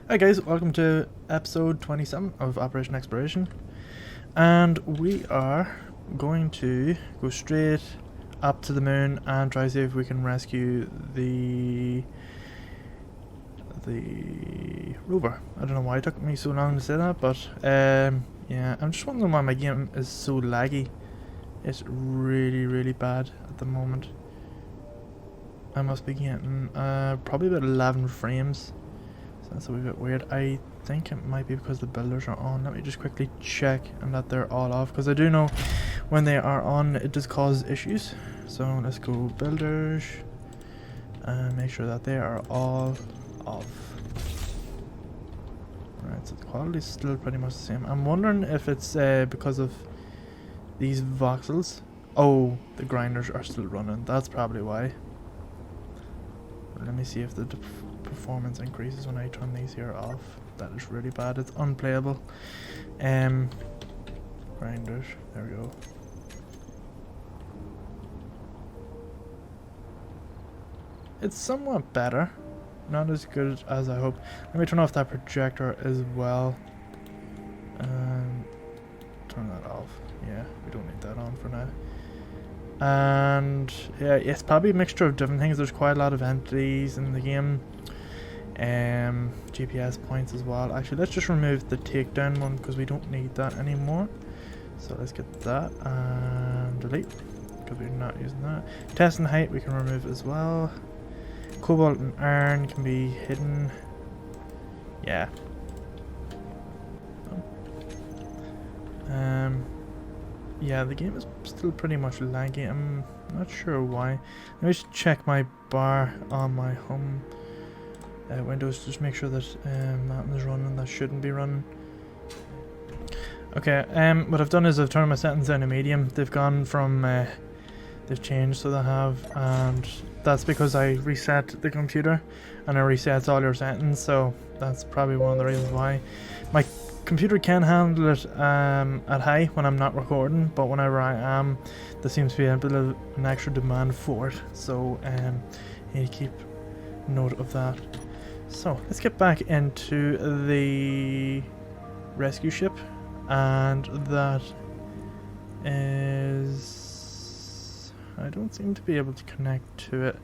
Hi guys, welcome to episode 27 of Operation Exploration, and we are going to go straight up to the moon and try to see if we can rescue the rover. I don't know why it took me so long to say that, but yeah, I'm just wondering why my game is so laggy. It's really bad at the moment. I must be getting probably about 11 frames. That's a wee bit weird. I think it might be because the builders are on. Let me just quickly check and that they're all off, because I do know when they are on it does cause issues. So let's go builders and make sure that they are all off. Right, so the quality is still pretty much the same. I'm wondering if it's because of these voxels. Oh, the grinders are still running. That's probably why. Let me see if the performance increases when I turn these here off. That is really bad. It's unplayable. Grinders. There we go. It's somewhat better. Not as good as I hope. Let me turn off that projector as well. Turn that off. Yeah, we don't need that on for now. And yeah, it's probably a mixture of different things. There's quite a lot of entities in the game. GPS points as well. Actually, let's just remove the takedown one because we don't need that anymore. So let's get that and delete because we're not using that. Test and height we can remove as well. Cobalt and iron can be hidden. Yeah. Yeah, the game is still pretty much laggy. I'm not sure why. Let me just check my bar on my home Windows, just make sure that that is running. That shouldn't be running. Okay, what I've done is I've turned my settings down to medium. They've gone from they've changed, so they have, and that's because I reset the computer and it resets all your settings, so that's probably one of the reasons why. My computer can handle it at high when I'm not recording, but whenever I am, there seems to be a bit of an extra demand for it, so you need to keep note of that. So let's get back into the rescue ship, and that is, I don't seem to be able to connect to it,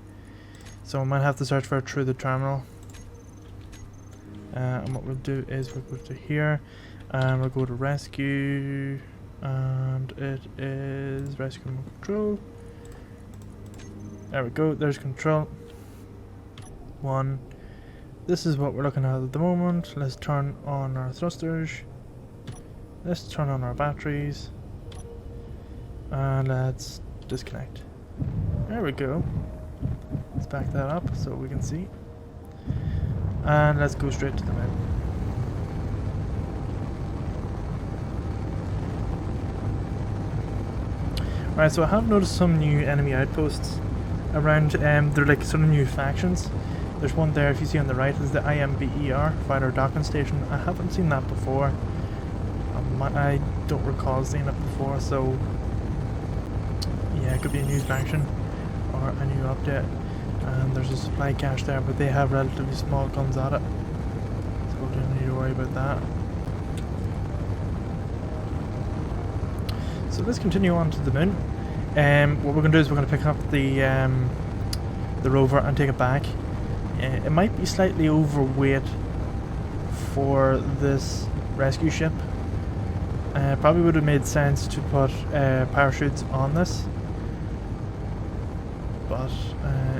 so I might have to search for it through the terminal. And what we'll do is we'll go to here and we'll go to rescue, and it is rescue control. There we go, there's control 1. This is what we're looking at the moment. Let's turn on our thrusters. Let's turn on our batteries. And let's disconnect. There we go. Let's back that up so we can see. And let's go straight to the moon. Right, so I have noticed some new enemy outposts around. They're like sort of new factions. There's one there, if you see on the right, is the IMBER, Fighter Docking Station. I haven't seen that before. I don't recall seeing it before, so yeah, it could be a new faction or a new update. And there's a supply cache there, but they have relatively small guns at it, so we don't need to worry about that. So let's continue on to the moon. What we're going to do is we're going to pick up the rover and take it back. It might be slightly overweight for this rescue ship. Probably would have made sense to put parachutes on this, but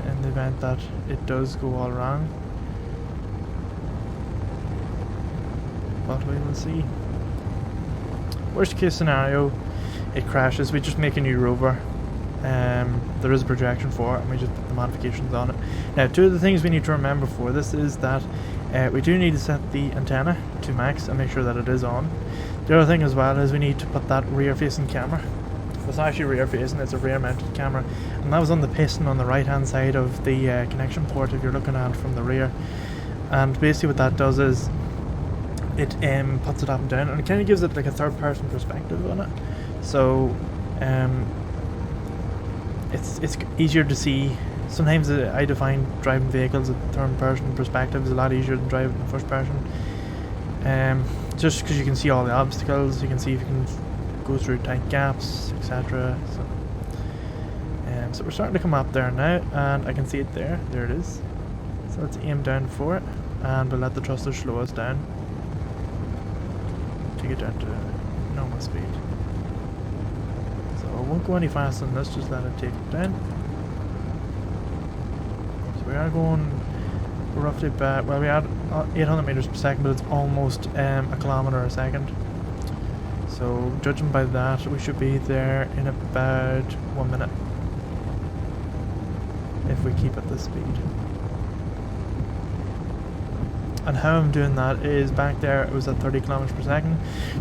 in the event that it does go all wrong, but we will see. Worst case scenario, it crashes. We just make a new rover. There is a projection for it, and we just put the modifications on it. Now, two of the things we need to remember for this is that we do need to set the antenna to max and make sure that it is on. The other thing as well is we need to put that rear facing camera. It's not actually rear facing, it's a rear mounted camera, and that was on the piston on the right hand side of the connection port if you're looking at it from the rear. And basically what that does is it puts it up and down, and it kind of gives it like a third person perspective on it, so it's easier to see sometimes I define driving vehicles at third person perspective is a lot easier than driving in first person. Just because you can see all the obstacles, you can see if you can go through tight gaps, etc. So we're starting to come up there now, and I can see it there. There it is. So let's aim down for it, and we'll let the thruster slow us down. Take it down to normal speed. So I won't go any faster than this, just let it take it down. So we are going roughly about, well, we had 800 meters per second, but it's almost a kilometer a second. So judging by that, we should be there in about 1 minute if we keep at this speed. And how I'm doing that is back there it was at 30 kilometers per second,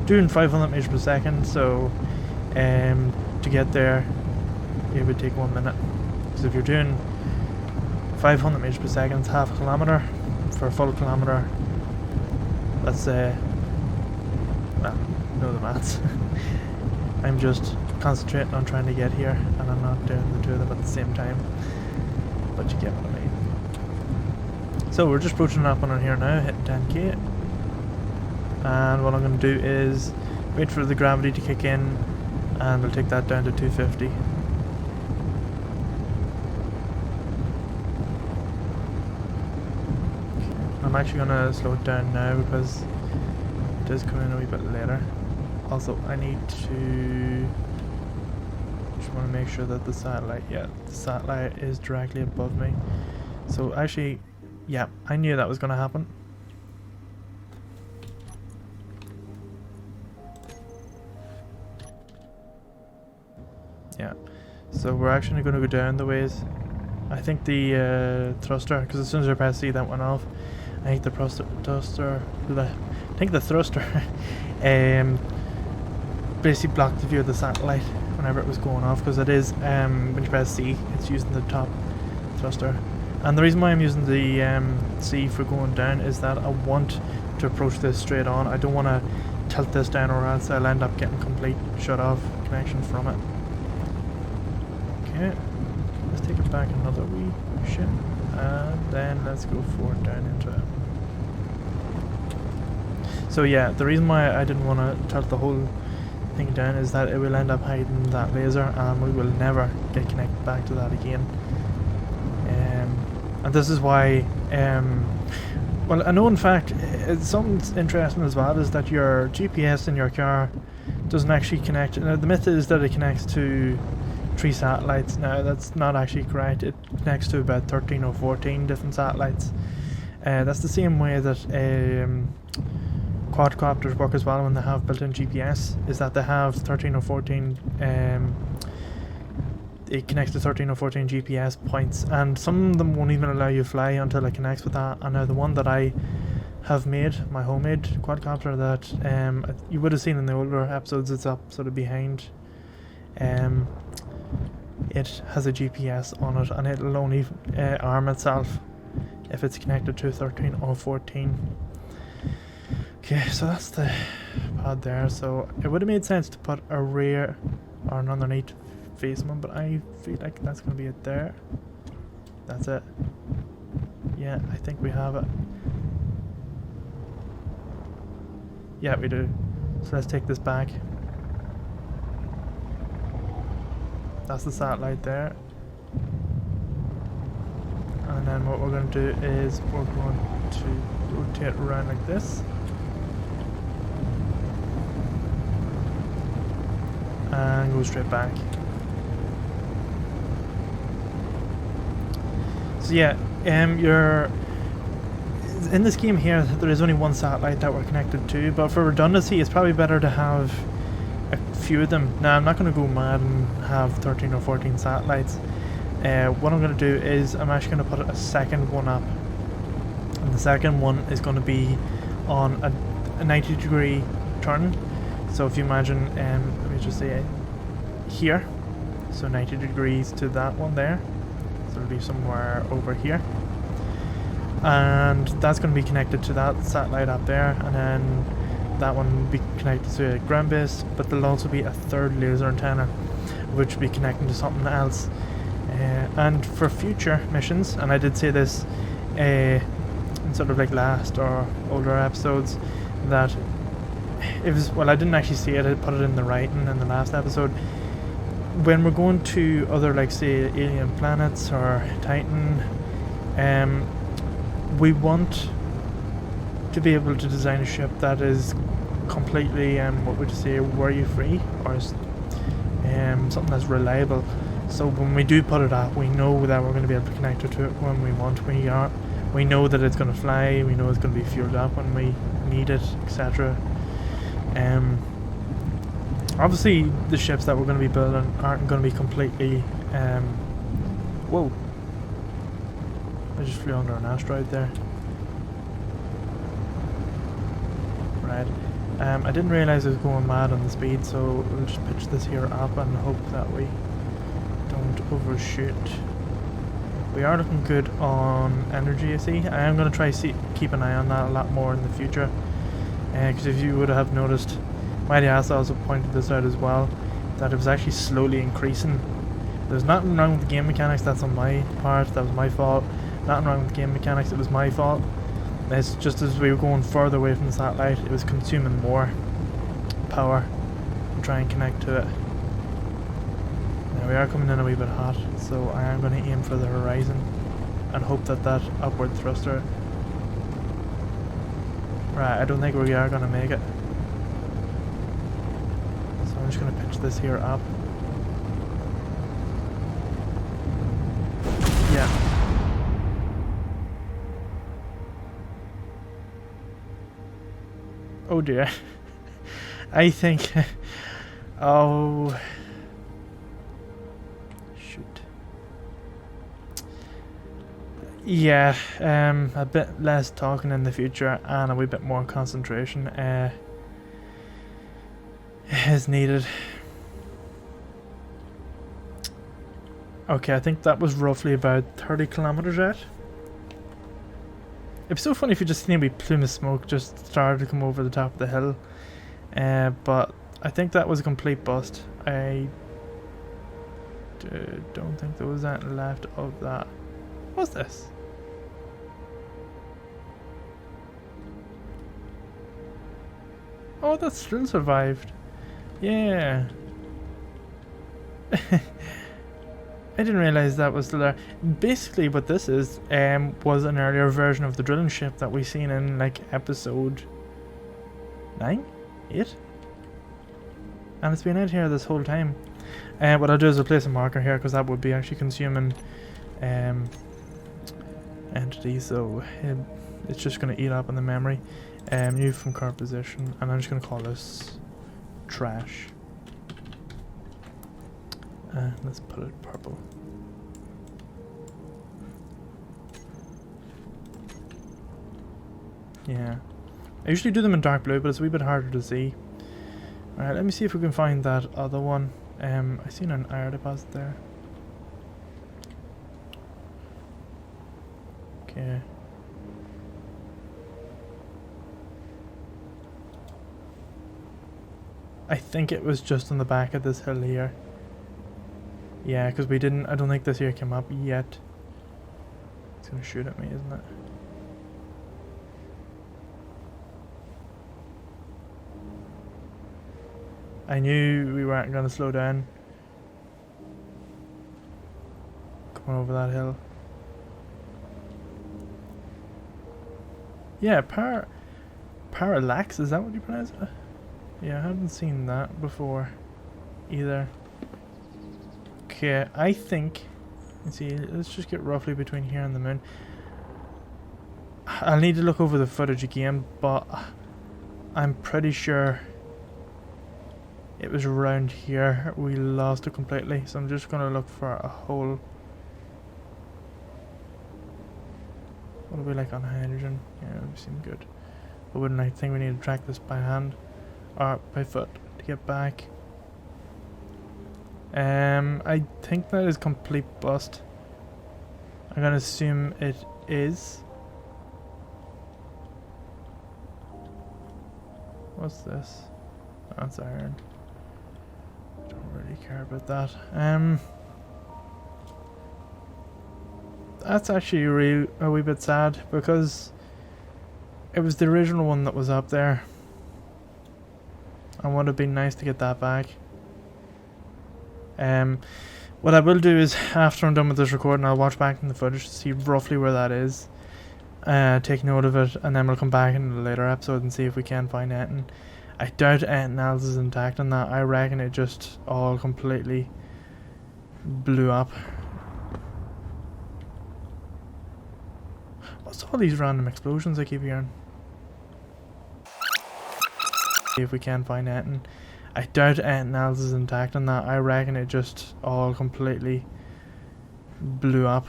doing 500 meters per second. So to get there, it would take 1 minute. Because if you're doing 500 meters per second, it's half a kilometer. For a full kilometer, let's say, well, know the maths. I'm just concentrating on trying to get here, and I'm not doing the two of them at the same time. But you get what I mean. So we're just approaching up on here now, hitting 10k. And what I'm going to do is wait for the gravity to kick in, and we'll take that down to 250. I'm actually going to slow it down now because it is coming a wee bit later. Also, I need to just want to make sure that the satellite is directly above me. So actually, yeah, I knew that was going to happen. Yeah, so we're actually going to go down the ways. I think the thruster, because as soon as I pressed C, that went off. I think the thruster basically blocked the view of the satellite whenever it was going off, because it is, when you press C, it's using the top thruster. And the reason why I'm using the C for going down is that I want to approach this straight on. I don't want to tilt this down, or else I'll end up getting complete shut off connection from it. Okay, let's take it back another wee shit, and then let's go forward down into it. So yeah, the reason why I didn't want to tilt the whole thing down is that it will end up hiding that laser, and we will never get connected back to that again. And this is why, well, I know in fact, something interesting as well is that your GPS in your car doesn't actually connect. Now, the myth is that it connects to 3 satellites. Now, that's not actually correct. It connects to about 13 or 14 different satellites. That's the same way that quadcopters work as well when they have built-in GPS, is that they have 13 or 14 it connects to 13 or 14 GPS points, and some of them won't even allow you to fly until it connects with that. And now the one that I have made, my homemade quadcopter that you would have seen in the older episodes, it's up sort of behind, it has a GPS on it, and it'll only arm itself if it's connected to 13 or 14. Okay, so that's the pad there. So it would have made sense to put a rear or an underneath face one, but I feel like that's going to be it there. That's it. Yeah, I think we have it. Yeah, we do. So let's take this back. That's the satellite there. And then what we're going to do is we're going to rotate around like this. And go straight back. So yeah, you're in this game here, there is only one satellite that we're connected to, but for redundancy it's probably better to have a few of them. Now I'm not going to go mad and have 13 or 14 satellites. What I'm going to do is I'm actually going to put a second one up, and the second one is going to be on a 90-degree turn. So if you imagine, let me just say here, so 90 degrees to that one there, so it'll be somewhere over here, and that's going to be connected to that satellite up there, and then that one will be connected to a ground base, but there'll also be a third laser antenna which will be connecting to something else. And for future missions, and I did say this in sort of like last or older episodes, that it was, well, I didn't actually see it, I put it in the writing in the last episode. When we're going to other, like, say, alien planets or Titan, we want to be able to design a ship that is completely, what would you say, worry free, or something that's reliable. So when we do put it up, we know that we're going to be able to connect it to it when we want. We know that it's going to fly. We know it's going to be fueled up when we need it, etc. Obviously, the ships that we're going to be building aren't going to be completely. Whoa! I just flew under an asteroid there. Right. I didn't realise I was going mad on the speed, so we'll just pitch this here up and hope that we don't overshoot. We are looking good on energy, you see. I am going to try keep an eye on that a lot more in the future, because if you would have noticed, Mighty Ass also pointed this out as well, that it was actually slowly increasing. There's nothing wrong with the game mechanics, that's on my part, that was my fault. Nothing wrong with the game mechanics, it was my fault. It's just as we were going further away from the satellite, it was consuming more power to try and connect to it. Now we are coming in a wee bit hot, so I am going to aim for the horizon and hope that that upward thruster... Right, I don't think we are going to make it. So I'm just going to pitch this here up. Yeah. Oh dear. I think... oh... shoot. Yeah, a bit less talking in the future and a wee bit more concentration is needed. Okay, I think that was roughly about 30 kilometers out. It'd be so funny if you just seen a wee plume of smoke just started to come over the top of the hill. But I think that was a complete bust. I don't think there was anything left of that. What's this? Oh, that still survived. Yeah. I didn't realise that was still there. Basically what this is was an earlier version of the drilling ship that we seen in like episode 9? 8? And it's been out here this whole time. What I'll do is I'll place a marker here because that would be actually consuming entity, so it's just going to eat up in the memory. New from current position, and I'm just going to call this trash. Let's put it purple. Yeah. I usually do them in dark blue, but it's a wee bit harder to see. Alright, let me see if we can find that other one. I seen an iron deposit there. Okay. I think it was just on the back of this hill here. Yeah, because we didn't... I don't think this here came up yet. It's going to shoot at me, isn't it? I knew we weren't going to slow down. Coming over that hill. Yeah, parallax, is that what you pronounce it? Yeah, I haven't seen that before either. Okay, I think... Let's see, let's just get roughly between here and the moon. I'll need to look over the footage again, but I'm pretty sure it was around here. We lost it completely, so I'm just going to look for a hole. What are we like on hydrogen? Yeah, we seem good. But wouldn't I think we need to track this by hand or by foot to get back? I think that is complete bust. I'm gonna assume it is. What's this? That's iron. Don't really care about that. That's actually a wee bit sad, because it was the original one that was up there. And would have been nice to get that back. What I will do is, after I'm done with this recording, I'll watch back in the footage to see roughly where that is. Take note of it, and then we'll come back in a later episode and see if we can find anything. I doubt anything else is intact on that. I reckon it just all completely blew up. What's all these random explosions I keep hearing? If we can find anything. I doubt anything else is intact on that. I reckon it just all completely blew up.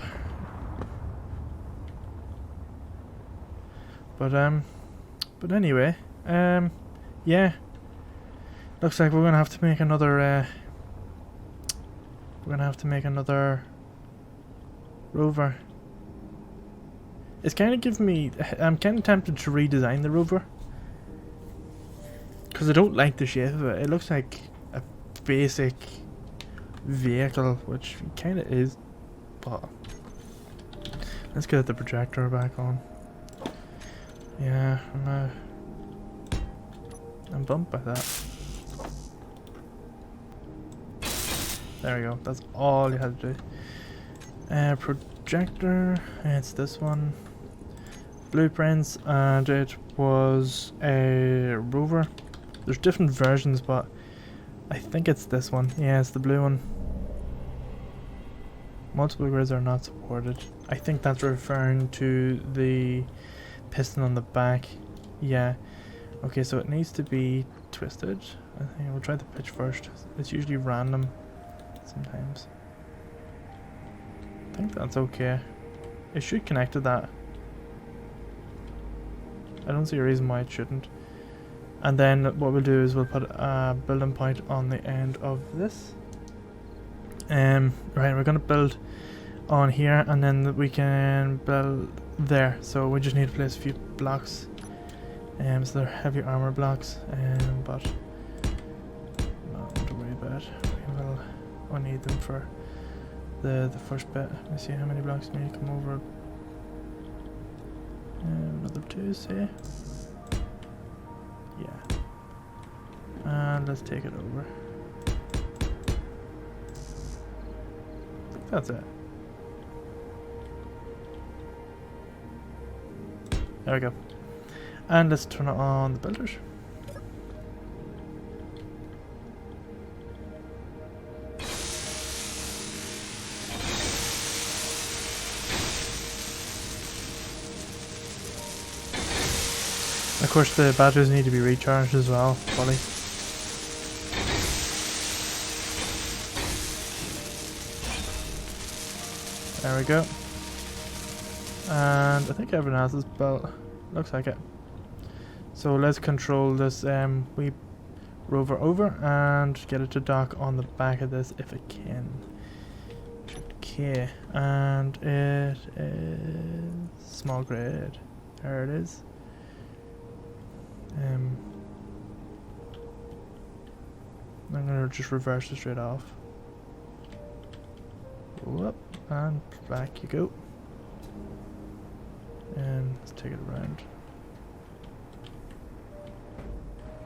But anyway, yeah. Looks like we're gonna have to make another rover. It's kind of giving me, I'm kind of tempted to redesign the rover, because I don't like the shape of it. It looks like a basic vehicle, which it kind of is, but let's get the projector back on. Yeah, I'm bummed by that. There we go, that's all you had to do. Projector, it's this one. Blueprints, and it was a rover. There's different versions, but I think it's this one. Yeah, it's the blue one. Multiple grids are not supported. I think that's referring to the piston on the back. Yeah. Okay, so it needs to be twisted. I think we'll try the pitch first. It's usually random sometimes. I think that's okay. It should connect to that. I don't see a reason why it shouldn't. And then what we'll do is we'll put a building point on the end of this. Right, we're gonna build on here, and then we can build there. So we just need to place a few blocks. So they're heavy armor blocks. But not to worry about. We'll need them for the first bit. Let's see how many blocks we need to come over. Another 2, say. Yeah. And let's take it over. I think that's it. There we go. And let's turn on the builders. Of course, the batteries need to be recharged as well, fully. There we go. And I think everyone else is built. Looks like it. So let's control this wee rover over and get it to dock on the back of this if it can. Okay, and it is small grid. There it is. I'm gonna just reverse it straight off. Whoop, and back you go. And let's take it around.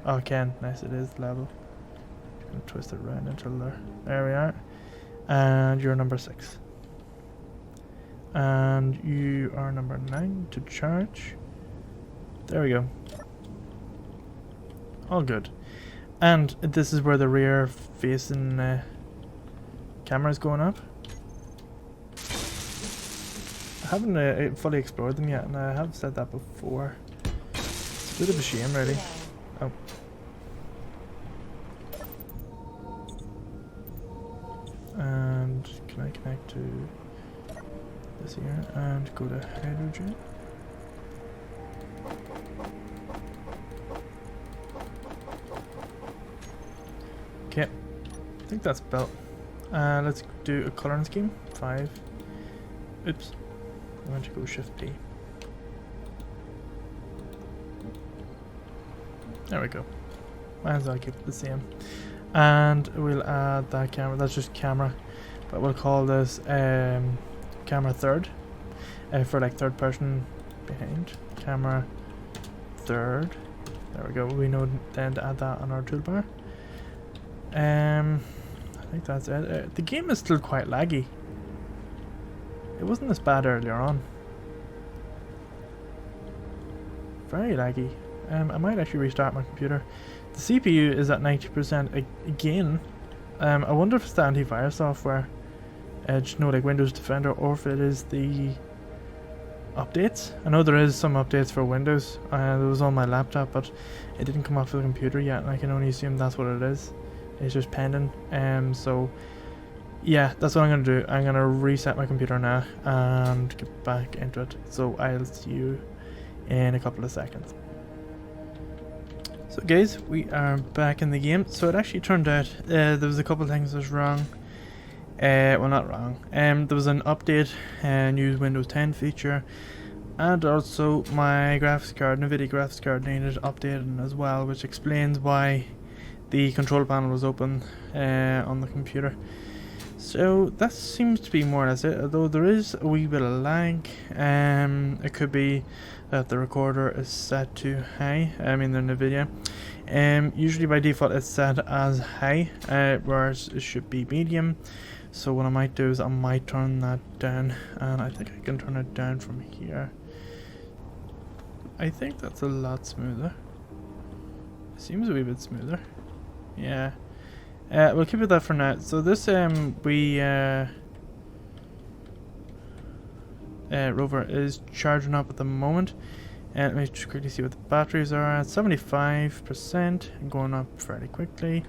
Oh, I can. Nice, it is level. Just gonna twist it around until there. There we are. And you're number 6. And you are number 9 to charge. There we go. All good. And this is where the rear facing camera is going up. I haven't fully explored them yet, and I have said that before. It's a bit of a shame, really. Oh. And can I connect to this here and go to hydrogen? Okay, I think that's built. Let's do a coloring scheme. 5. Oops. I want to go Shift D. There we go. Might as well keep it the same. And we'll add that camera. That's just camera, but we'll call this camera third. for like third person behind. Camera third. There we go. We know then to add that on our toolbar. I think that's it. The game is still quite laggy. It wasn't this bad earlier on. Very laggy. I might actually restart my computer. The CPU is at 90% again. I wonder if it's the antivirus software. Just know, like Windows Defender, or if it is the updates. I know there is some updates for Windows. It was on my laptop, but it didn't come off the computer yet, and I can only assume that's what it is. It's just pending. So yeah, that's what I'm gonna do. I'm gonna reset my computer now and get back into it. So I'll see you in a couple of seconds. So guys, we are back in the game. So it actually turned out there was a couple of things that was wrong. Well, not wrong. There was an update, new Windows 10 feature, and also my graphics card, NVIDIA graphics card, needed updating as well, which explains why the control panel was open on the computer. So that seems to be more or less it, although there is a wee bit of lag. It could be that the recorder is set to high, I mean the NVIDIA. Usually by default it's set as high, whereas it should be medium. So what I might do is I might turn that down, and I think I can turn it down from here. I think that's a lot smoother. It seems a wee bit smoother. Yeah. We'll keep it that for now. So this rover is charging up at the moment. Let me just quickly see what the batteries are at. 75% and going up fairly quickly.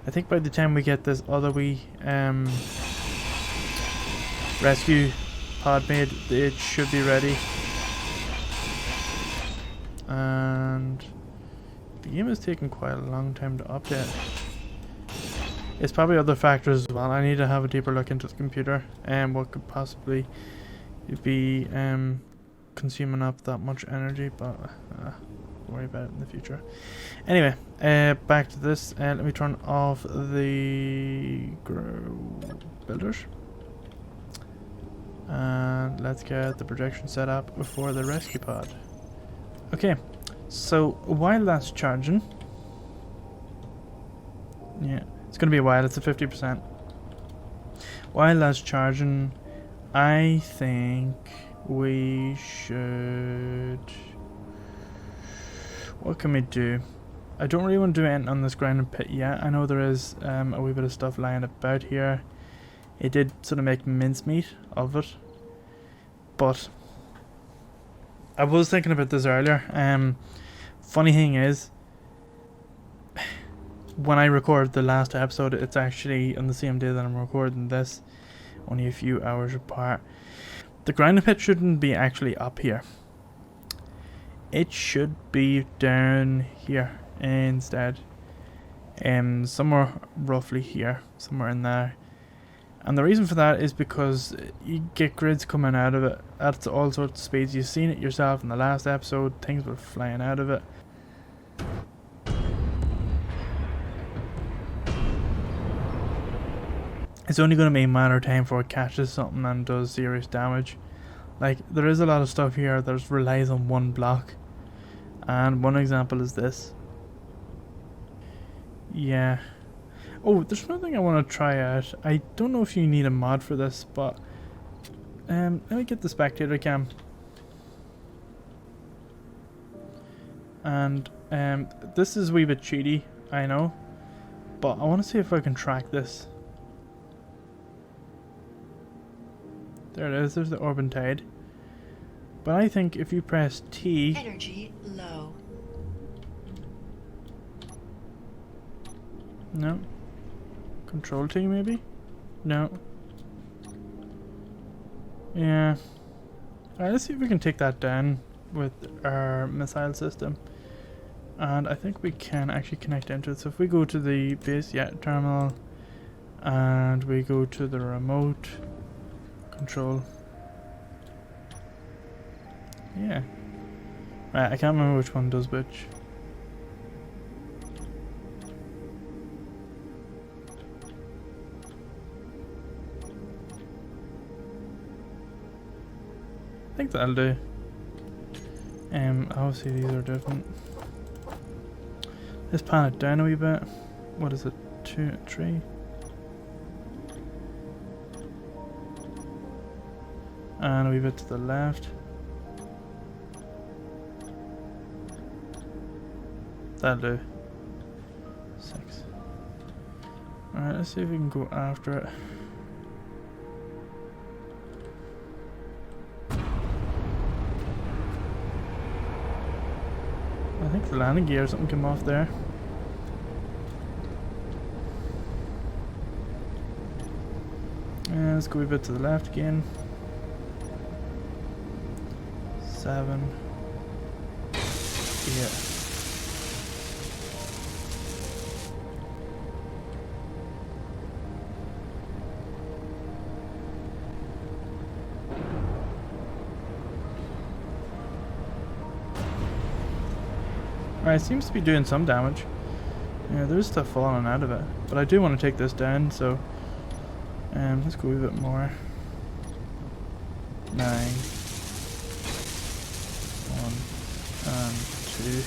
I think by the time we get this other wee rescue pod made, it should be ready. And the game is taking quite a long time to update. It's probably other factors as well. I need to have a deeper look into the computer and what could possibly be consuming up that much energy, but don't worry about it in the future. Anyway, back to this. Let me turn off the builders. And let's get the projection set up for the rescue pod. Okay, so while that's charging, yeah, it's going to be a while, it's at 50%. While that's charging, I think we should... What can we do? I don't really want to do anything on this grinding pit yet. I know there is a wee bit of stuff lying about here. It did sort of make mincemeat of it. But I was thinking about this earlier. Funny thing is, when I record the last episode, it's actually on the same day that I'm recording this, only a few hours apart. The grinding pit shouldn't be actually up here. It should be down here instead. Somewhere roughly here, somewhere in there. And the reason for that is because you get grids coming out of it at all sorts of speeds. You've seen it yourself in the last episode, things were flying out of it. It's only going to be a matter of time before it catches something and does serious damage. Like, there is a lot of stuff here that relies on one block. And one example is this. Yeah. Oh, there's something I want to try out. I don't know if you need a mod for this, but let me get the spectator cam. And this is a wee bit cheaty, I know, but I want to see if I can track this. There it is, there's the Orban Tide. But I think if you press T... Energy low. No. Control T maybe? No. Yeah. Alright, let's see if we can take that down with our missile system. And I think we can actually connect into it. So if we go to the base, yeah, terminal, and we go to the remote control. Yeah. Right, I can't remember which one does which. I think think that'll do. Obviously these are different. Let's pan it down a wee bit. What is it? 2, 3. And a wee bit to the left. That'll do. 6. Alright, let's see if we can go after it. I think the landing gear or something came off there. Let's go a bit to the left again. 7. 8. Alright, it seems to be doing some damage. Yeah, there's stuff falling out of it. But I do want to take this down, so let's go a bit more. 9. 1 and 2.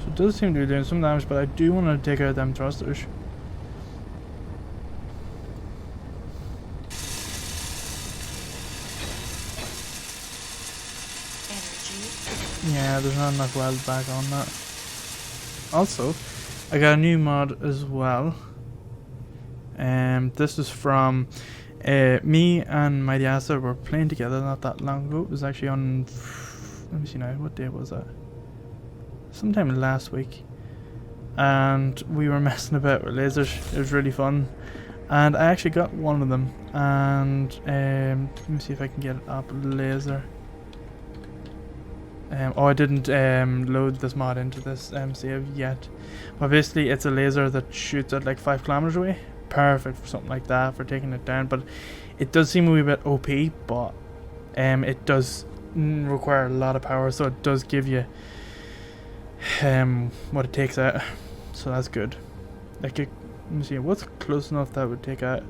It does seem to be doing some damage, but I do want to take out them thrusters. Energy. Yeah, there's not enough weld back on that. Also, I got a new mod as well. This is from me and my Yasa were playing together not that long ago. It was actually on, let me see now, what day was that? Sometime last week, and we were messing about with lasers. It was really fun, and I actually got one of them. And let me see if I can get it up. Laser. Oh, I didn't load this mod into this save yet. But basically, it's a laser that shoots at like 5 kilometers away. Perfect for something like that, for taking it down. But it does seem a wee bit OP, but it does require a lot of power, so it does give you what it takes out, so that's good. Like, let me see, what's close enough that would take out?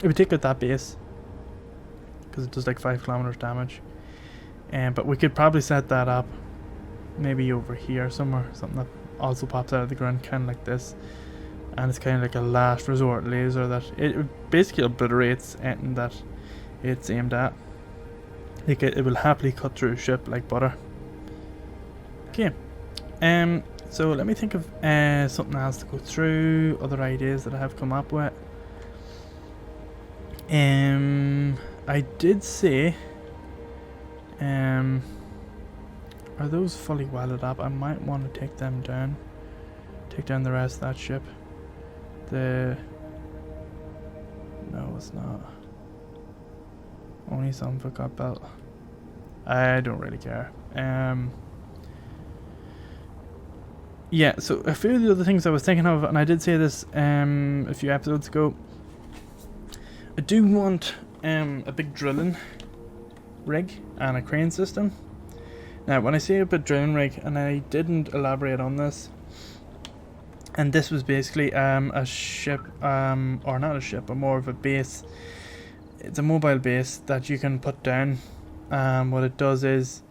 It would take out that base, because it does like 5 kilometers damage. But we could probably set that up maybe over here somewhere, something that also pops out of the ground, kind of like this. And it's kind of like a last resort laser that it basically obliterates anything that it's aimed at. Like it will happily cut through a ship like butter. Okay, so let me think of something else to go through, other ideas that I have come up with. I did say, are those fully welded up? I might want to take them down, take down the rest of that ship. No, it's not. Only some for cut belt. I don't really care. Yeah, so a few of the other things I was thinking of, and I did say this a few episodes ago. I do want a big drilling rig and a crane system. Now, when I say a big drilling rig, and I didn't elaborate on this, and this was basically a ship, or not a ship, but more of a base. It's a mobile base that you can put down. What it does is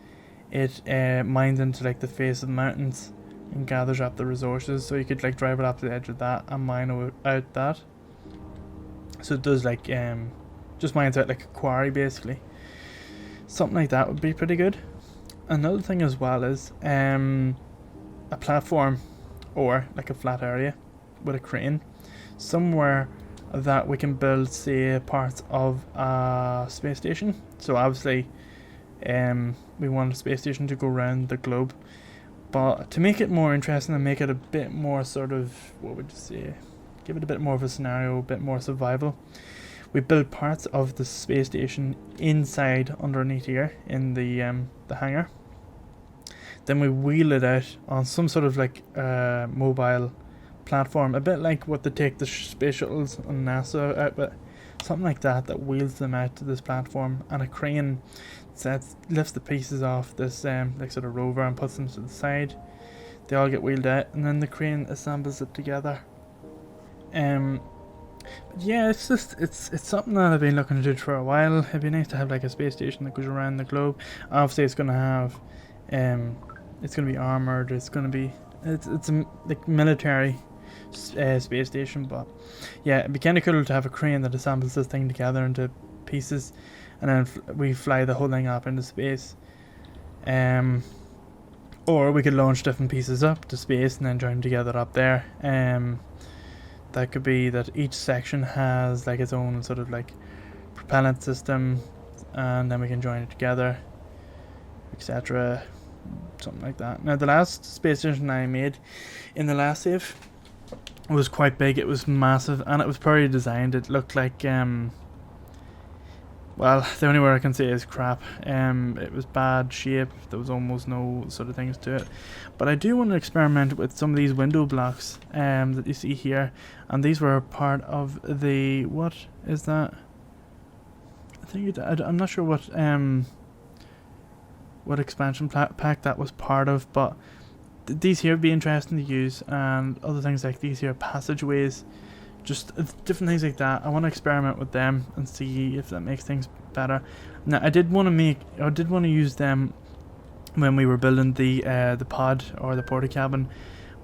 it mines into like the face of the mountains and gathers up the resources, so you could like drive it up to the edge of that and mine out that. So it does like just mines out like a quarry basically. Something like that would be pretty good. Another thing as well is a platform or like a flat area with a crane somewhere that we can build, say, parts of a space station. So obviously we want a space station to go around the globe, but to make it more interesting and make it a bit more sort of, what would you say, give it a bit more of a scenario, a bit more survival, we build parts of the space station inside underneath here in the hangar. Then we wheel it out on some sort of like mobile platform, a bit like what they take the space shuttles on NASA out with, something like that, that wheels them out to this platform, and a crane lifts the pieces off this like sort of rover and puts them to the side. They all get wheeled out, and then the crane assembles it together. But yeah, it's something that I've been looking to do for a while. It'd be nice to have like a space station that goes around the globe. Obviously, it's gonna have, it's gonna be armored. It's a like military space station. But yeah, it'd be kind of cool to have a crane that assembles this thing together into pieces, and then we fly the whole thing up into space. Or we could launch different pieces up to space and then join them together up there. That could be that each section has like its own sort of like propellant system, and then we can join it together, etc. Something like that. Now, the last space station I made in the last save was quite big. It was massive, and it was poorly designed. It looked like well, the only word I can say is crap. It was bad shape. There was almost no sort of things to it. But I do want to experiment with some of these window blocks that you see here. And these were part of the... What is that? I think I'm not sure what expansion pack that was part of. But these here would be interesting to use. And other things like these here, passageways. Just different things like that. I want to experiment with them and see if that makes things better. Now, I did want to use them when we were building the pod or the porta cabin,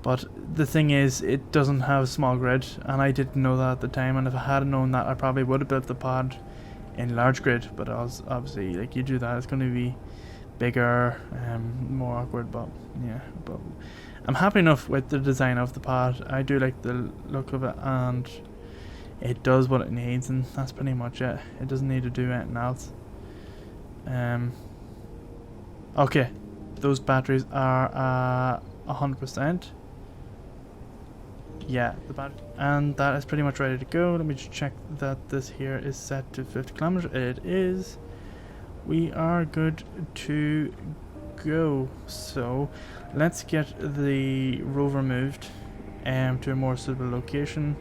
but the thing is, it doesn't have a small grid, and I didn't know that at the time. And if I had known that, I probably would have built the pod in large grid. But obviously, like, you do that, it's going to be bigger, more awkward. But yeah, but I'm happy enough with the design of the pod. I do like the look of it, and it does what it needs, and that's pretty much it. It doesn't need to do anything else. Okay, those batteries are 100%. Yeah, the battery, and that is pretty much ready to go. Let me just check that this here is set to 50 kilometers. It is. We are good to go. So let's get the rover moved to a more suitable location.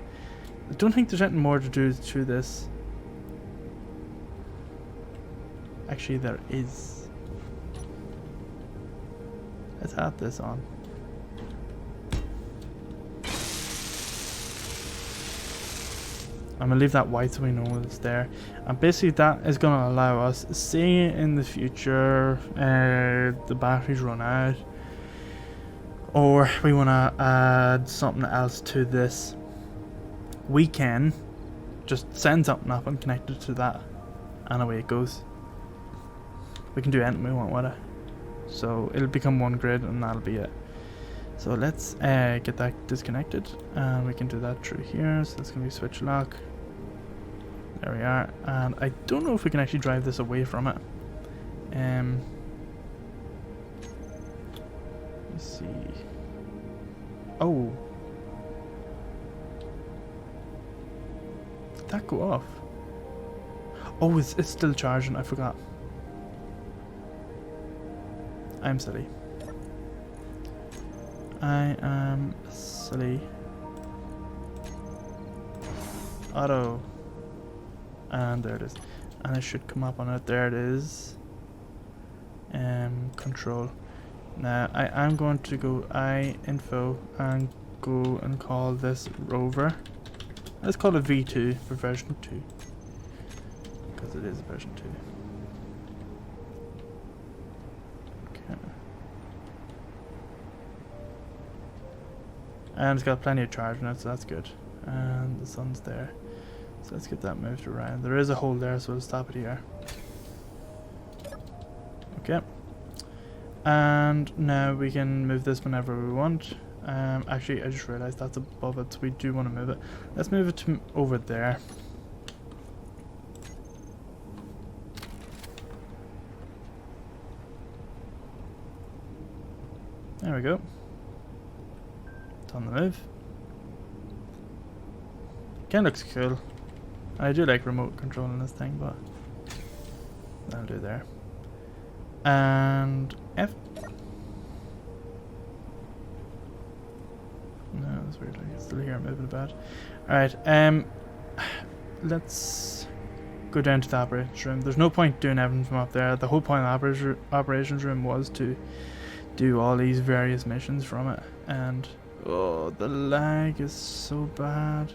I don't think there's anything more to do to this. Actually, there is. Let's add this on. I'm gonna leave that white so we know it's there, and basically that is gonna allow us, say in the future the batteries run out, or we want to add something else to this, we can just send something up and connect it to that, and away it goes. We can do anything we want with it, so it'll become one grid, and that'll be it. So let's get that disconnected, and we can do that through here. So that's going to be switch lock. There we are. And I don't know if we can actually drive this away from it. Let's see. Oh. Did that go off? Oh, it's still charging. I forgot. I'm silly. I am silly. Auto. And there it is. And it should come up on it. There it is. Control. Now I am going to go info and go and call this rover. Let's call it V2 for version 2. Because it is version 2. Okay. And it's got plenty of charge in it, so that's good. And the sun's there. So let's get that moved around. There is a hole there, so we'll stop it here. Okay. And now we can move this whenever we want. Actually, I just realized that's above it, so we do want to move it. Let's move it to over there. There we go. It's on the move. Kinda looks cool. I do like remote controlling this thing, but that'll do there. And F. No, that's weird. I can still hear it moving about. Alright, let's go down to the operations room. There's no point doing everything from up there. The whole point of the operations room was to do all these various missions from it. And oh, the lag is so bad.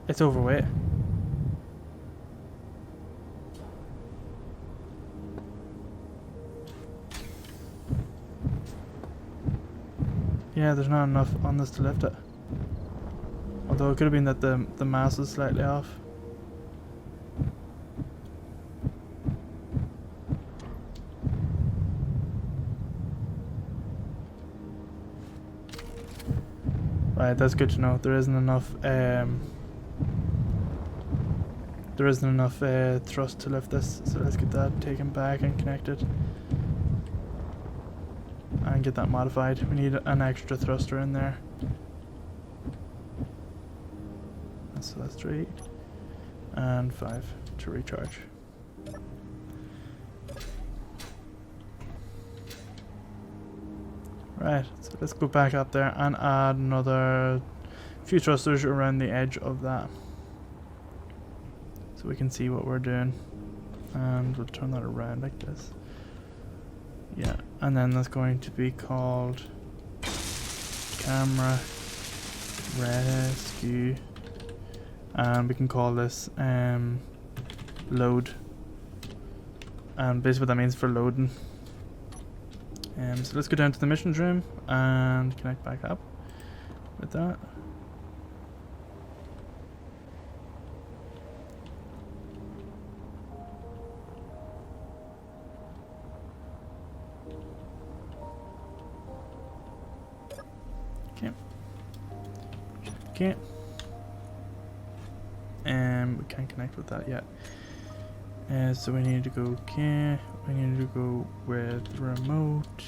It's overweight. Yeah, there's not enough on this to lift it. Although it could have been that the mass is slightly off. Right, that's good to know. There isn't enough thrust to lift this, so let's get that taken back and connected. And get that modified. We need an extra thruster in there. So that's 3 and 5 to recharge. Right, so let's go back up there and add another few thrusters around the edge of that, so we can see what we're doing. And we'll turn that around like this. Yeah, and then that's going to be called camera rescue, and we can call this load, and basically what that means for loading. So let's go down to the missions room and connect back up with that. Okay. Okay. We can't connect with that yet. So we need to go okay. We need to go with remote.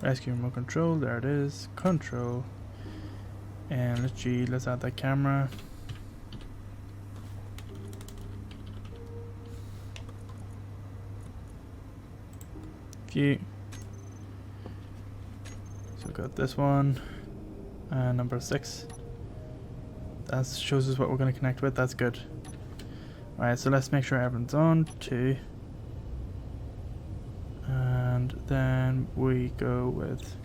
Rescue remote control. There it is. Control. And let's add that camera. View. So we've got this one. Number 6. That shows us what we're going to connect with. That's good. Alright, so let's make sure everyone's on. 2. And then we go with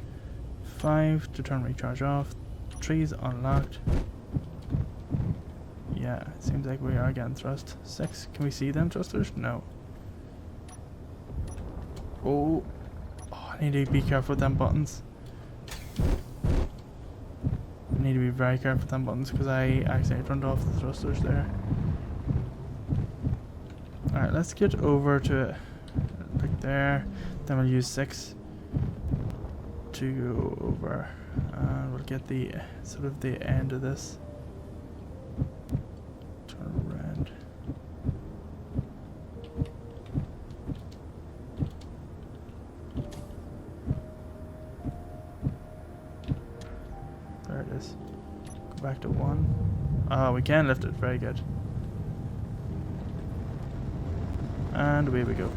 5 to turn recharge off. 3 is unlocked. Yeah, it seems like we are getting thrust. 6, can we see them thrusters? No. Oh, I need to be careful with them buttons. I need to be very careful with them buttons because I accidentally turned off the thrusters there. Alright, let's get over to it, like there. Then we'll use 6 to go over, and we'll get the sort of the end of this. Turn around. There it is. Go back to 1. Oh, we can lift it. Very good. And away we go.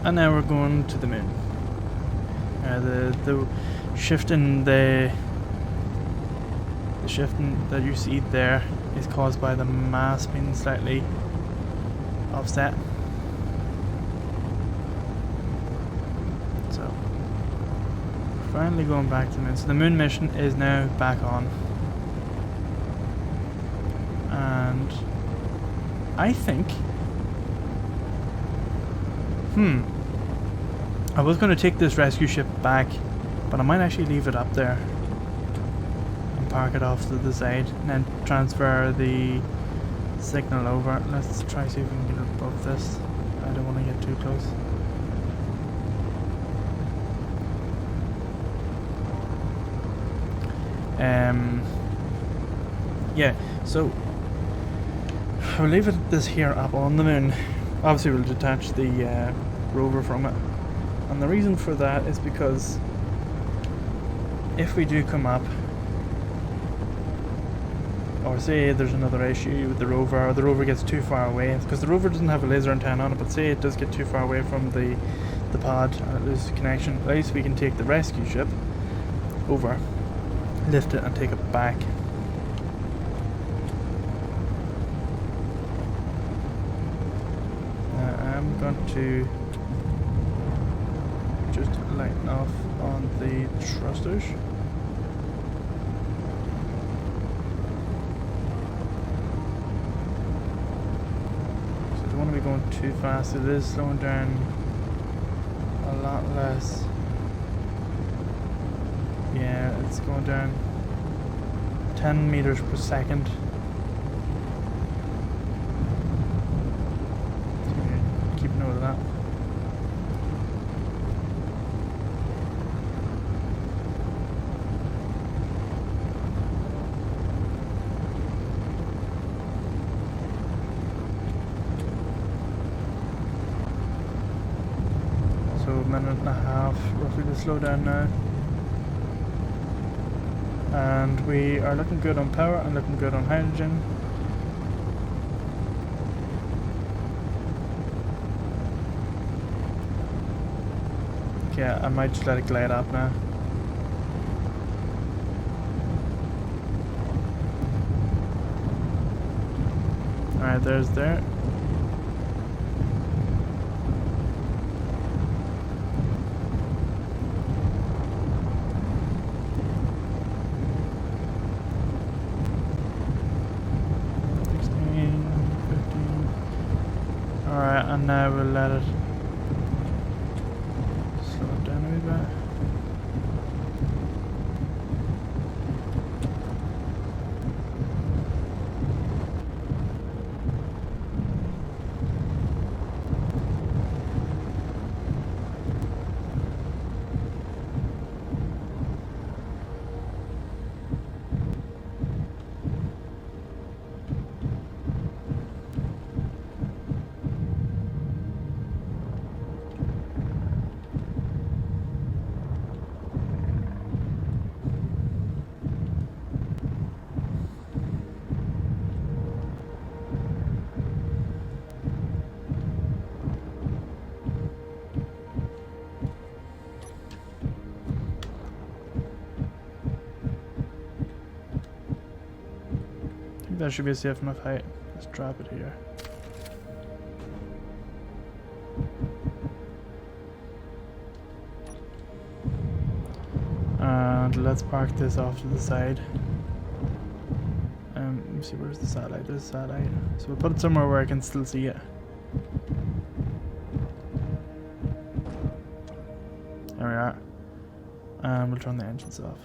And now we're going to the moon. The shift in the shifting that you see there is caused by the mass being slightly offset. So we're finally going back to the moon. So the moon mission is now back on. And I think I was going to take this rescue ship back, but I might actually leave it up there and park it off to the side and then transfer the signal over. Let's try see if we can get it above this. I don't want to get too close. Yeah, so we'll leave this here up on the moon. Obviously we'll detach the rover from it. And the reason for that is because if we do come up, or say there's another issue with the rover, or the rover gets too far away, because the rover doesn't have a laser antenna on it, but say it does get too far away from the pod and it loses connection, at least we can take the rescue ship over, lift it and take it back. I'm going to just lighten off on the thrusters. So I don't want to be going too fast. It is slowing down a lot less. Yeah, it's going down 10 meters per second. Keep note of that. So a minute and a half roughly to slow down now. And we are looking good on power and looking good on hydrogen. Okay, I might just let it glide up now. Alright, there's there. Alright, and now we'll let it slow it down a wee bit. That should be a safe enough height. Let's drop it here. And let's park this off to the side. Let me see, where's the satellite? There's the satellite. So we'll put it somewhere where I can still see it. There we are. And we'll turn the engines off.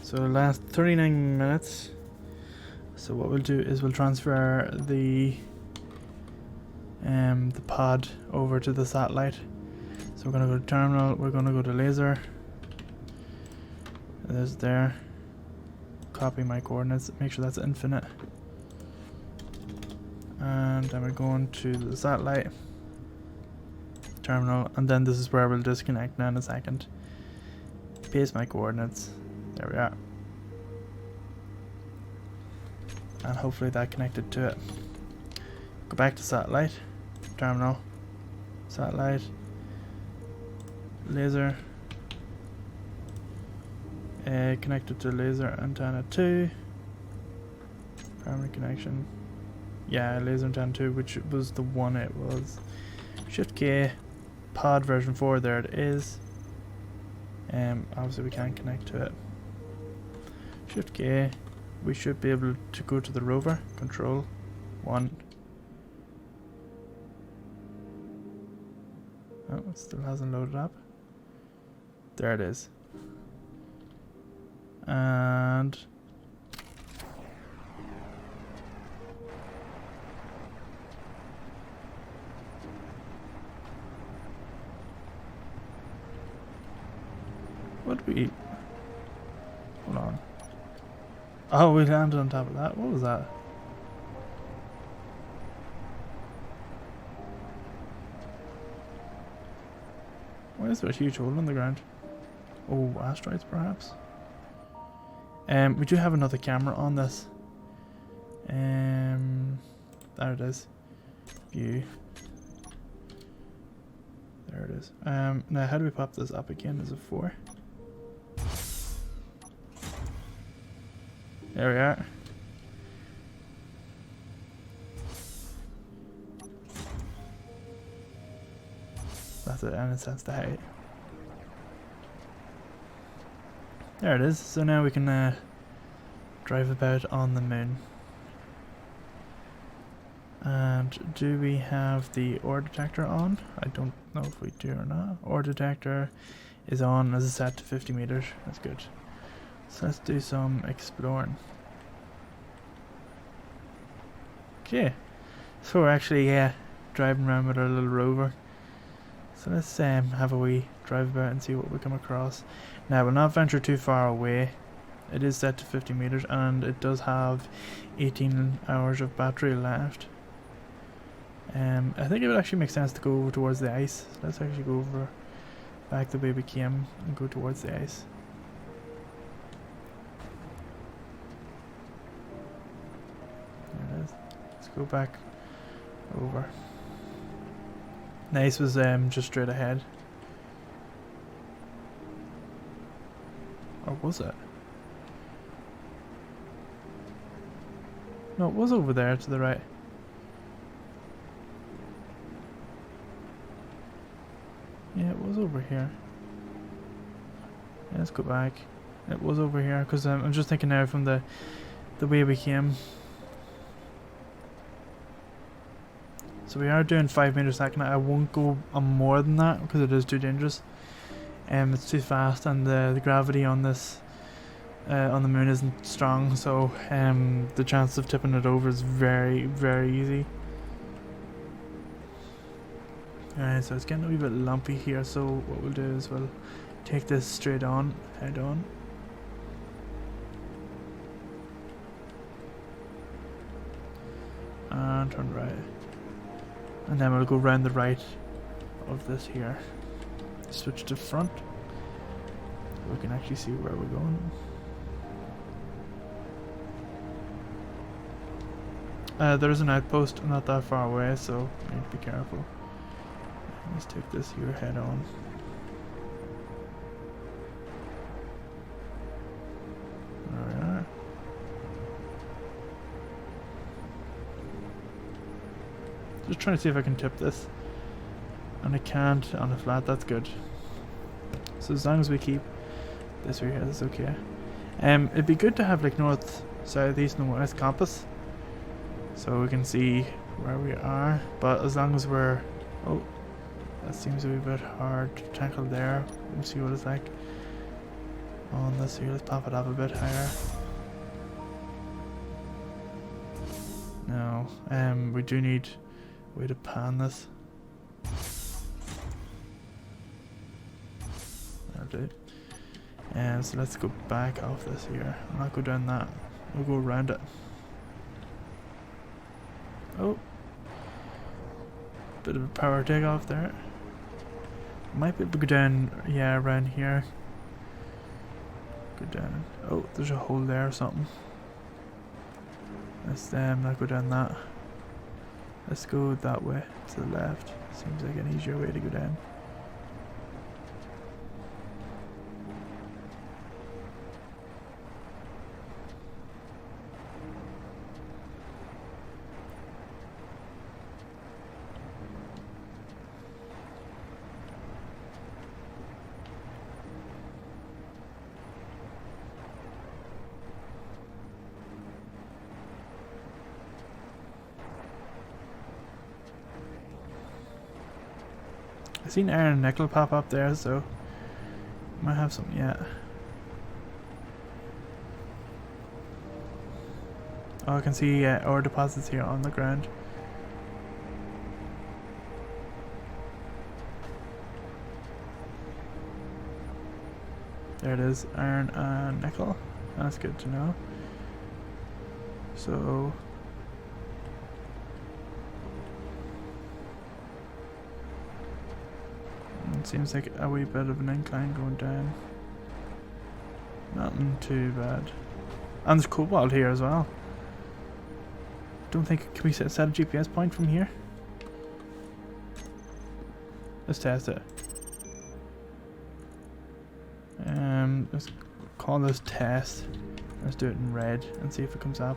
So the last 39 minutes. So what we'll do is we'll transfer the pod over to the satellite. So we're gonna go to terminal, we're gonna go to laser. There's there. Copy my coordinates, make sure that's infinite. And then we're going to the satellite terminal, and then this is where we'll disconnect now in a second. Paste my coordinates. There we are. and hopefully that connected to it. Go back to satellite, terminal, satellite, laser, connected to laser antenna 2, primary connection, yeah, laser antenna 2, which was the one it was. Shift K, pod version 4, there it is. Obviously we can't connect to it. Shift K, we should be able to go to the rover, control 1. Oh, it still hasn't loaded up. There it is. And what did we... Hold on. Oh, we landed on top of that. What was that? Why is there a huge hole in the ground? Oh, asteroids perhaps? We do have another camera on this. There it is. View. There it is. Now how do we pop this up again? Is it 4? There we are. That's it, and it sets the height. There it is. So now we can drive about on the moon. And do we have the ore detector on? I don't know if we do or not. Ore detector is on as it's set to 50 meters. That's good. So let's do some exploring. Okay, so we're actually driving around with our little rover. So let's have a wee drive about and see what we come across. Now we'll not venture too far away. It is set to 50 meters and it does have 18 hours of battery left. I think it would actually make sense to go over towards the ice. So let's actually go over back the way we came and go towards the ice. There it is. Let's go back over. The ice was just straight ahead. Or was it? No, it was over there to the right. Yeah, it was over here. Yeah, let's go back. It was over here because I'm just thinking now from the way we came. So we are doing 5 meters a second. I won't go on more than that because it is too dangerous. It's too fast, and the gravity on this on the moon isn't strong, so the chance of tipping it over is very, very easy. Alright, so it's getting a wee bit lumpy here, so what we'll do is we'll take this straight on, head on. And turn right. And then we'll go round the right of this here. Switch to front. So we can actually see where we're going. There's an outpost not that far away, so we need to be careful. Let's take this here head on. There we are. Just trying to see if I can tip this. And I can't on a flat, that's good. So as long as we keep this right here, that's okay. It'd be good to have like north, south, east and west compass. So we can see where we are. But as long as we're... Oh, that seems a wee bit hard to tackle there. We'll see what it's like on this here. Let's pop it up a bit higher. No, we do need a way to pan this. That'll do. So let's go back off this here. I'll not go down that. We'll go around it. Oh, bit of a power takeoff there. Might be able to go down, yeah, around here. Go down. Oh, there's a hole there or something. Let's not go down that. Let's go that way to the left. Seems like an easier way to go down. I seen iron and nickel pop up there, so might have something yet. Oh, I can see ore deposits here on the ground. There it is, iron and nickel. That's good to know. So it seems like a wee bit of an incline going down. Nothing too bad. And there's cobalt here as well. Don't think, can we set a GPS point from here? Let's test it. Let's call this test. Let's do it in red and see if it comes up.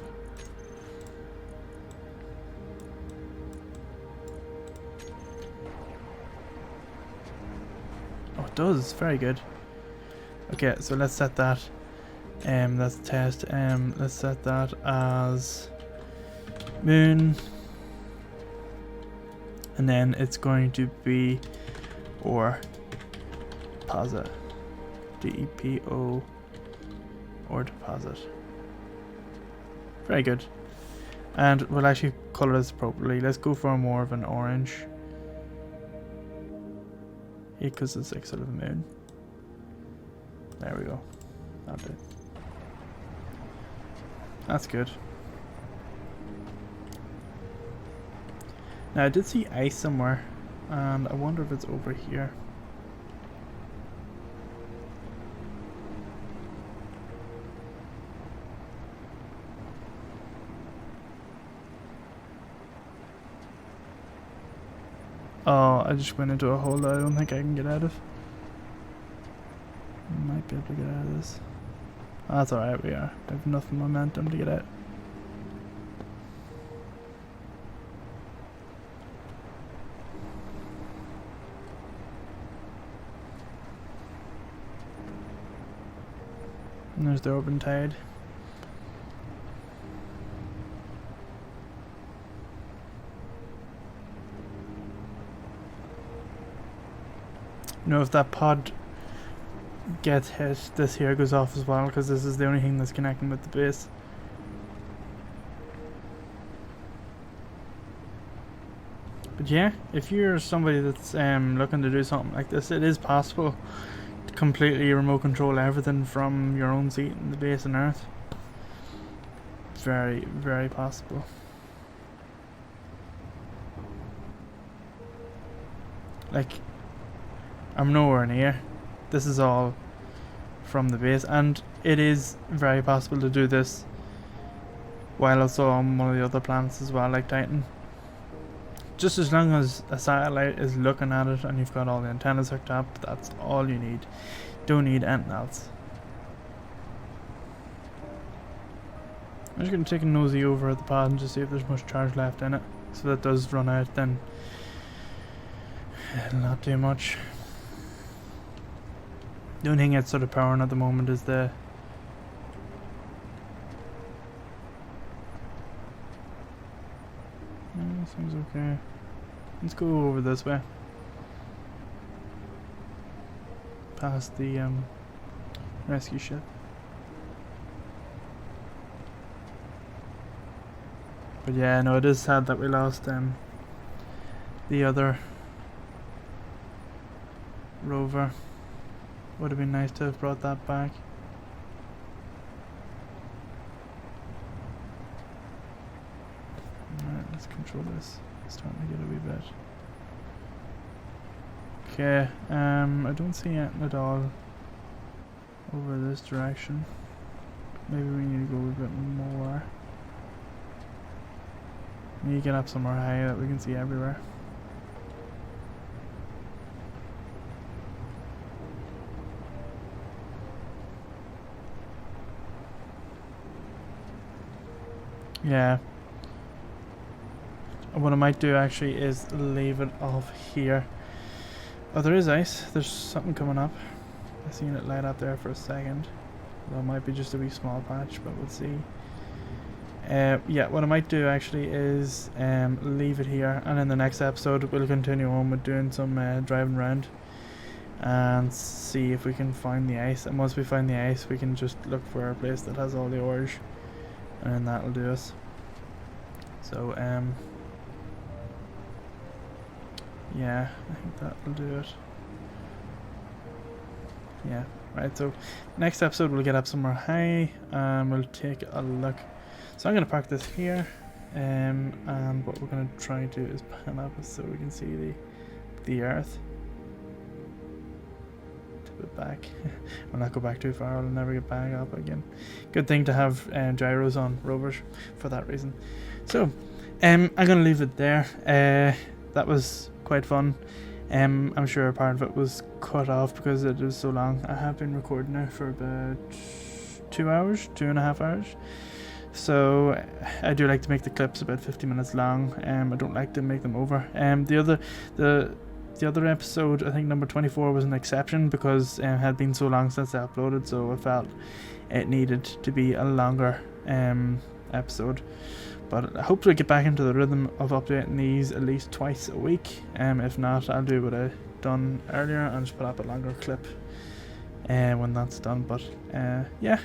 Oh, it does. Very good. Okay, so let's set that. That's the test. Let's set that as moon, and then it's going to be ore deposit. DEPO ore deposit. Very good. And we'll actually colour this appropriately. Let's go for more of an orange. Yeah, because it's like sort of a moon. There we go. That'll do. That's good. Now I did see ice somewhere, and I wonder if it's over here. Oh, I just went into a hole that I don't think I can get out of. Might be able to get out of this. Oh, that's alright, we are. I have enough momentum to get out. And there's the open tide. You know, if that pod gets hit, this here goes off as well, because this is the only thing that's connecting with the base. But yeah, if you're somebody that's looking to do something like this, it is possible to completely remote control everything from your own seat in the base on Earth. Very, very possible. Like, I'm nowhere near. This is all from the base, and it is very possible to do this while also on one of the other planets as well, like Titan. Just as long as a satellite is looking at it and you've got all the antennas hooked up, that's all you need. Don't need anything else. I'm just going to take a nosy over at the pod and just see if there's much charge left in it. So if that does run out, then it'll not do much. The only thing that's sort of powering at the moment is the seems okay. Let's go over this way. Past the rescue ship. But yeah, no, it is sad that we lost the other rover. Would have been nice to have brought that back. Alright, let's control this. It's starting to get a wee bit. Okay, I don't see anything at all over this direction. Maybe we need to go a bit more. We need to get up somewhere high that we can see everywhere. Yeah. What I might do actually is leave it off here. Oh, there is ice. There's something coming up. I seen it light up there for a second. Well, it might be just a wee small patch, but we'll see. Yeah, what I might do actually is leave it here, and in the next episode we'll continue on with doing some driving around and see if we can find the ice. And once we find the ice, we can just look for a place that has all the ores, and then that'll do us. So yeah, I think that'll do it. Yeah, right, so next episode we'll get up somewhere high and we'll take a look. So I'm going to park this here, and what we're going to try to do is pan up so we can see the earth. Tip it back. I'll not go back too far, I'll never get back up again. Good thing to have gyros on rovers for that reason. So I'm going to leave it there. That was quite fun. I'm sure a part of it was cut off because it was so long. I have been recording now for about 2 hours, 2.5 hours. So I do like to make the clips about 50 minutes long. I don't like to make them over. The other episode, I think number 24, was an exception because it had been so long since I uploaded, so I felt it needed to be a longer episode. But I hope to get back into the rhythm of updating these at least twice a week. If not, I'll do what I done earlier and just put up a longer clip when that's done. But yeah,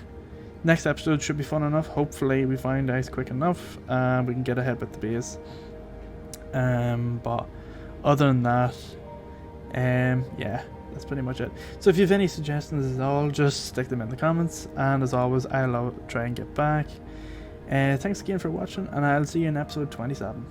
next episode should be fun enough. Hopefully we find ice quick enough and we can get ahead with the base. But other than that, yeah, that's pretty much it. So if you have any suggestions at all, just stick them in the comments, and as always, I'll try and get back. Thanks again for watching, and I'll see you in episode 27.